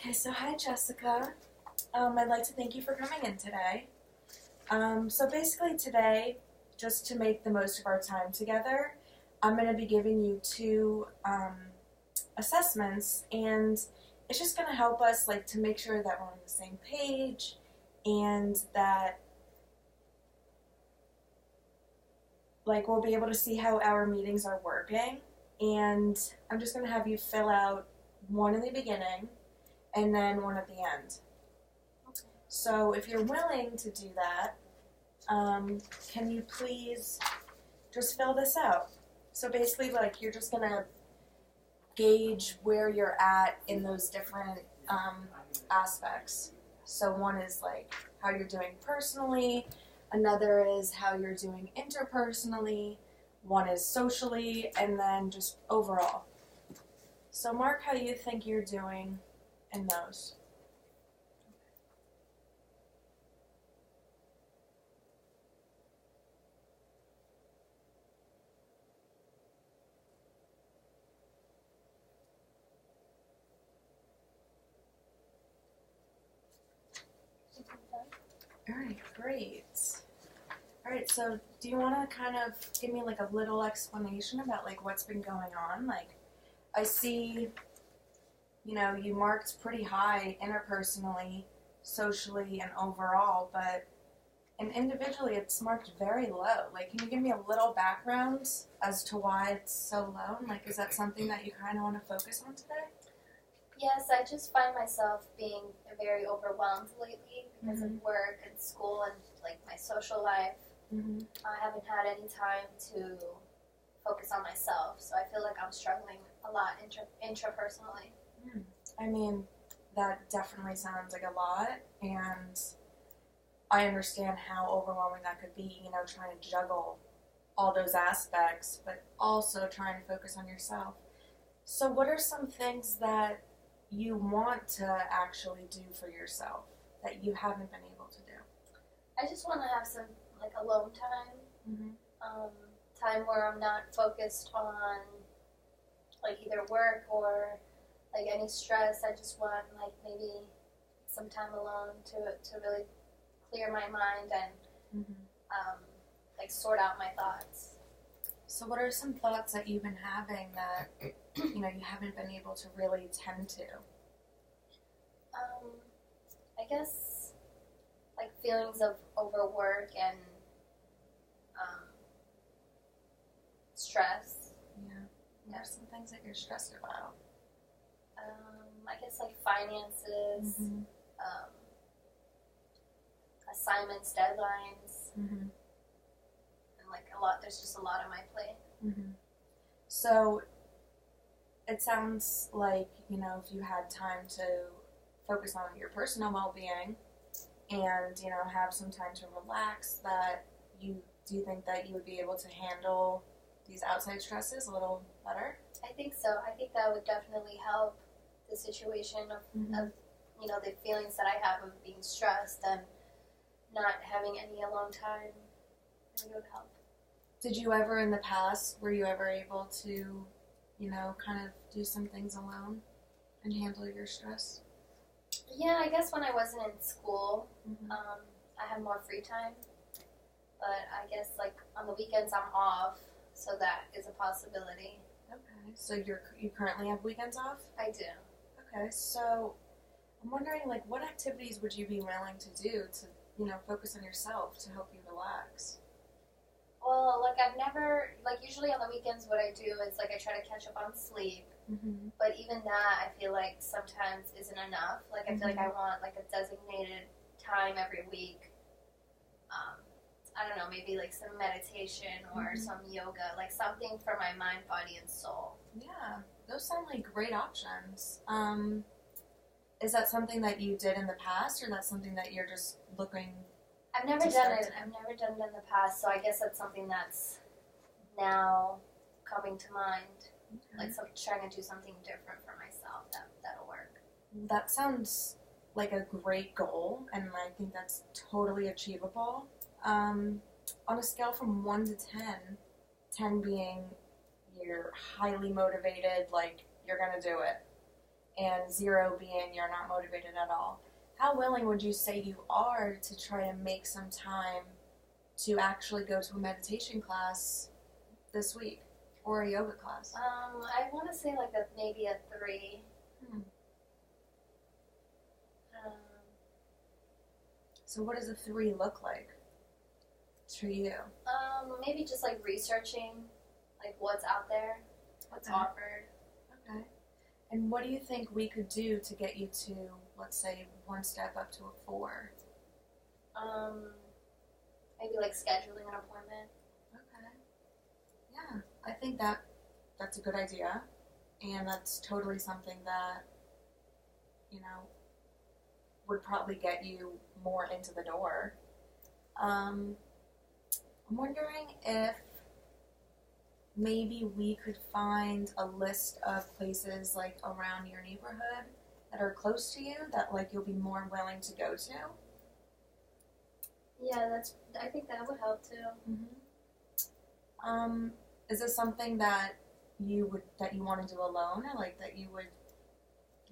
Okay, so hi Jessica. I'd like to thank you for coming in today. So basically today, just to make the most of our time together, I'm going to be giving you two assessments, and it's just going to help us like to make sure that we're on the same page and that like we'll be able to see how our meetings are working. And I'm just going to have you fill out one in the beginning and then one at the end. Okay. So if you're willing to do that, can you please just fill this out? So basically, like, you're just going to gauge where you're at in those different aspects. So one is like how you're doing personally, another is how you're doing interpersonally, one is socially, and then just overall. So mark how you think you're doing in those. Alright, great. Alright, so do you want to kind of give me like a little explanation about like what's been going on? Like, I see, you marked pretty high interpersonally, socially, and overall, but individually it's marked very low. Like, can you give me a little background as to why it's so low? And, like, is that something that you kind of want to focus on today? Yes, I just find myself being very overwhelmed lately because of work and school and like my social life. I haven't had any time to focus on myself, so I feel like I'm struggling a lot intrapersonally. I mean, that definitely sounds like a lot, and I understand how overwhelming that could be, trying to juggle all those aspects, but also trying to focus on yourself. So what are some things that you want to actually do for yourself that you haven't been able to do? I just want to have some like alone time, time where I'm not focused on like either work or like any stress. I just want like maybe some time alone to really clear my mind and like sort out my thoughts. So what are some thoughts that you've been having that you haven't been able to really tend to? I guess like feelings of overwork and stress. Yeah. What are some things that you're stressed about? I guess like finances, assignments, deadlines, and like a lot. There's just a lot on my plate. So it sounds like if you had time to focus on your personal well-being and have some time to relax, that do you think that you would be able to handle these outside stresses a little better? I think so. I think that would definitely help the situation of the feelings that I have of being stressed and not having any alone time. It would help. Did you ever in the past, were you ever able to, kind of do some things alone and handle your stress? Yeah, I guess when I wasn't in school, I had more free time. But I guess like on the weekends I'm off, so that is a possibility. Okay, so you currently have weekends off? I do. Okay, so I'm wondering like what activities would you be willing to do to, focus on yourself to help you relax? Well, like I've never, like usually on the weekends what I do is like I try to catch up on sleep. But even that I feel like sometimes isn't enough. Like I feel like I want like a designated time every week. I don't know, maybe like some meditation or some yoga, like something for my mind, body, and soul. Yeah, those sound like great options. Is that something that you did in the past, or that's something that you're just looking? I've never done it. I've never done it in the past, so I guess that's something that's now coming to mind. Like trying to do something different for myself. That'll work. That sounds like a great goal, and I think that's totally achievable. On a scale from 1 to 10, 10 being you're highly motivated, like you're gonna do it, and 0 being you're not motivated at all. How willing would you say you are to try to make some time to actually go to a meditation class this week or a yoga class? I want to say like maybe a 3. So what does a 3 look like for you? Maybe just like researching like what's out there, what's offered. Okay. And what do you think we could do to get you to, let's say, 1 step up to a 4? Maybe like scheduling an appointment. Okay. Yeah, I think that's a good idea, and that's totally something that, would probably get you more into the door. I'm wondering if maybe we could find a list of places like around your neighborhood that are close to you that like you'll be more willing to go to. Yeah, I think that would help too. Is this something that you want to do alone, or like that you would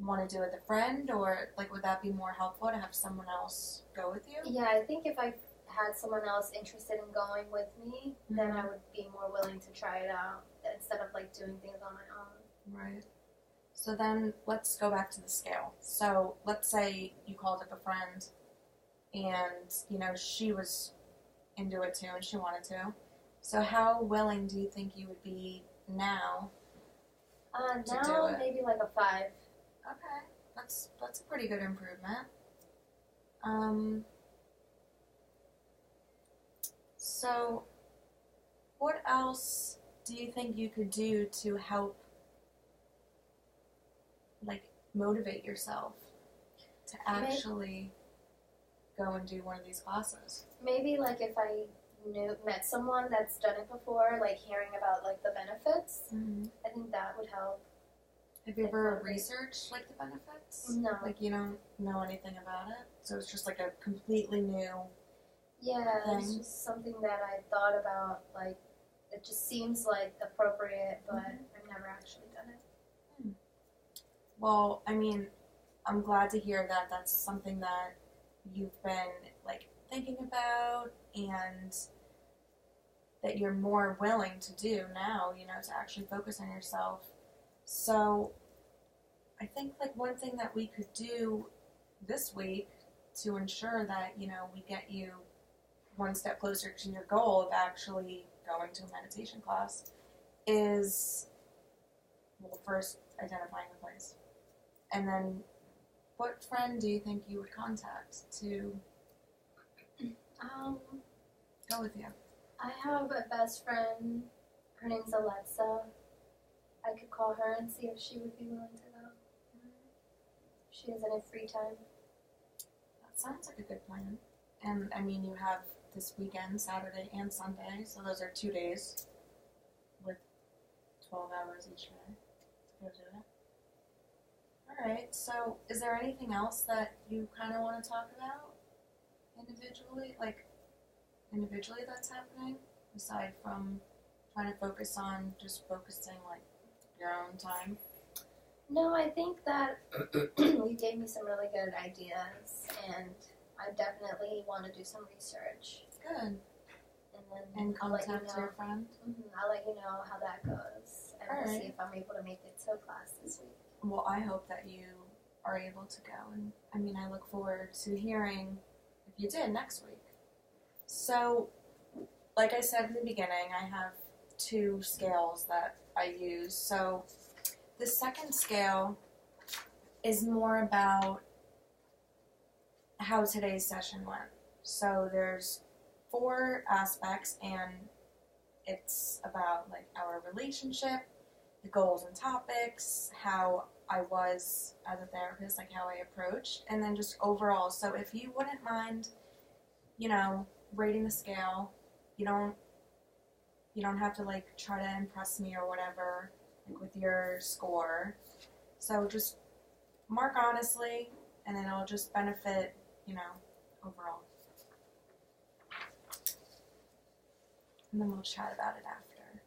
want to do with a friend, or like would that be more helpful to have someone else go with you? Yeah, I think if I had someone else interested in going with me, then I would be more willing to try it out instead of like doing things on my own. Right. So then let's go back to the scale. So let's say you called up a friend and, she was into it too and she wanted to. So how willing do you think you would be now to do it? Maybe like a 5. Okay. That's a pretty good improvement. So what else do you think you could do to help like motivate yourself to actually go and do one of these classes? Maybe like if I met someone that's done it before, like hearing about like the benefits, I think that would help. Have you ever researched like the benefits? No. Like you don't know anything about it? So it's just like a completely new thing? It's just something that I thought about, like it just seems like appropriate, but I've never actually done it. Well, I mean, I'm glad to hear that that's something that you've been like thinking about and that you're more willing to do now, to actually focus on yourself. So I think like one thing that we could do this week to ensure that, we get you 1 step closer to your goal of actually going to a meditation class is, well, first identifying the place. And then what friend do you think you would contact to go with you? I have a best friend. Her name's Alexa. I could call her and see if she would be willing to go. She has any free time. That sounds like a good plan. And I mean, you have this weekend, Saturday and Sunday, so those are 2 days with 12 hours each day to go do it. Alright, so is there anything else that you kind of want to talk about individually that's happening, aside from trying to focus on just focusing like your own time? No, I think that you gave me some really good ideas, and I definitely want to do some research. Good. And contact your friend? I'll let you know how that goes, and we'll see if I'm able to make it to a class this week. Well, I hope that you are able to go, and I mean, I look forward to hearing if you did next week. So, like I said in the beginning, I have 2 scales that I use. So, the second scale is more about how today's session went. So, there's 4 aspects, and it's about like our relationship, the goals and topics, how I was as a therapist, like how I approached, and then just overall. So if you wouldn't mind, rating the scale, you don't have to like try to impress me or whatever, like with your score. So just mark honestly, and then it'll just benefit, overall. And then we'll chat about it after.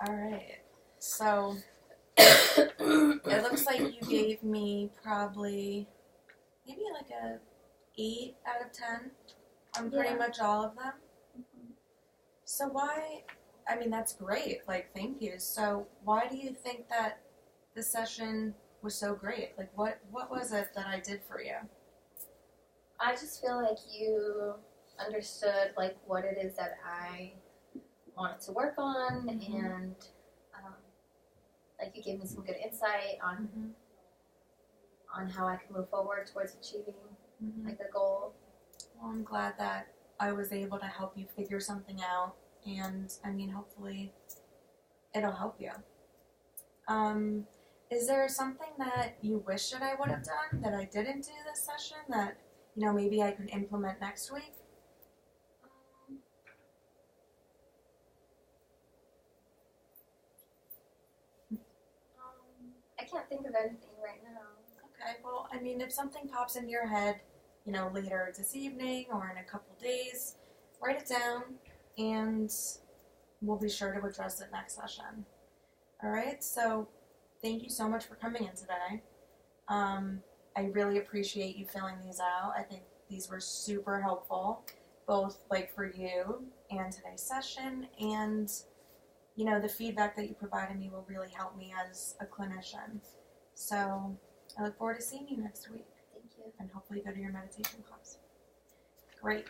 All right. So it looks like you gave me probably maybe like a 8 out of 10 on pretty much all of them. Mm-hmm. So why, I mean, that's great. Like, thank you. So why do you think that the session was so great? Like, what was it that I did for you? I just feel like you understood, like, what it is that I wanted to work on, and, like, you gave me some good insight on how I can move forward towards achieving, like, the goal. Well, I'm glad that I was able to help you figure something out, and, I mean, hopefully it'll help you. Is there something that you wish that I would have done that I didn't do this session that, you know, maybe I could implement next week? I can't think of anything right now. Okay, well, I mean, if something pops in your head, you know, later this evening or in a couple days, write it down, and we'll be sure to address it next session. All right, so thank you so much for coming in today. I really appreciate you filling these out. I think these were super helpful, both like for you and today's session, and you know, the feedback that you provided me will really help me as a clinician. So I look forward to seeing you next week. Thank you. And hopefully go to your meditation class. Great.